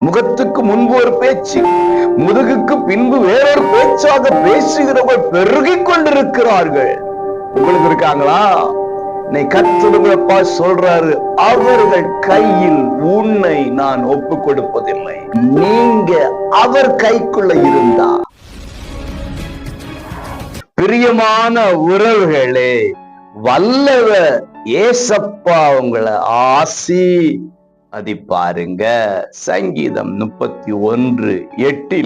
முகத்துக்கு முன்பு ஒரு பேச்சு, முதுகுக்கு பின்பு வேறொரு பேச்சாக பேசுகிறவர்கள் பெருகிக் கொண்டிருக்கிறார்கள். உங்களுக்கு இருக்காங்களா? கர்த்தருங்கப்பா சொல்றாரு, அவர்கள் கையில் உன்னை நான் ஒப்பு கொடுப்பதில்லை. நீங்க அவர் கைக்குள்ள இருந்தா. பிரியமான உறவுகளே, வல்லவ ஏசப்பா உங்களை ஆசீர்வதிப்பாருங்க. சங்கீதம் 31:8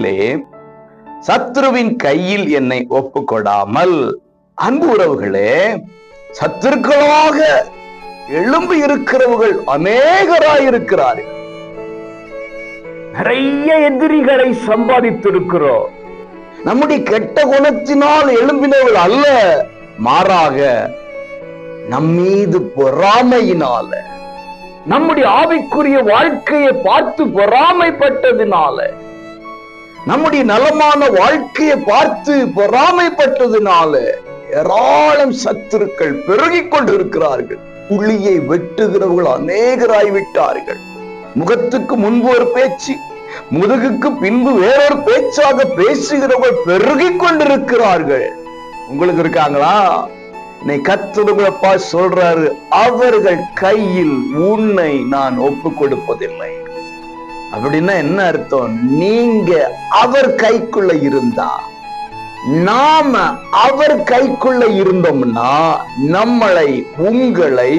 சத்துருவின் கையில் என்னை ஒப்பு கொடாமல். அன்பு உறவுகளே, சத்துருக்களாக எழும்பி இருக்கிறவர்கள் அநேகராயிருக்கிறார்கள். நிறைய எதிரிகளை சம்பாதித்திருக்கிறோம். நம்முடைய கெட்ட குணத்தினால் எழும்பினவர்கள் அல்ல, மாறாக நம்மீது பொறாமையினால, நம்முடைய ஆவிக்குரிய வாழ்க்கையை பார்த்து பொறாமைப்பட்டதினால, நம்முடைய நலமான வாழ்க்கையை பார்த்து பொறாமைப்பட்டதினால ஏராளம் சத்துருக்கள் பெருகிக் கொண்டிருக்கிறார்கள். புலியை வெட்டுகிறவர்கள் அநேகராய்விட்டார்கள். முகத்துக்கு முன்பு ஒரு பேச்சு, முதுகுக்கு பின்பு வேறொரு பேச்சாக பேசுகிறவர்கள் பெருகிக் கொண்டிருக்கிறார்கள். உங்களுக்கு இருக்காங்களா? கர்த்தருங்கப்பா சொல்றாரு, அவர்கள் கையில் உன்னை நான் ஒப்பு கொடுப்பதில்லை. அப்படின்னா என்ன அர்த்தம்? நீங்க அவர் கைக்குள்ள இருந்தா, நாம அவர் கைக்குள்ள இருந்தோம்னா நம்மளை, உங்களை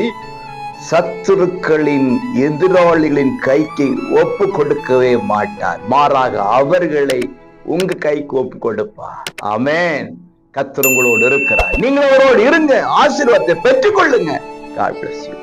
சத்துருக்களின் எதிராளிகளின் கைக்கு ஒப்பு கொடுக்கவே மாட்டார். மாறாக அவர்களை உங்க கைக்கு ஒப்பு கொடுப்பார். ஆமென். கர்த்தர் உங்களோடு இருக்கிறார். நீங்க அவரோடு இருங்க, ஆசீர்வாதத்தை பெற்றுக் கொள்ளுங்க. God bless you.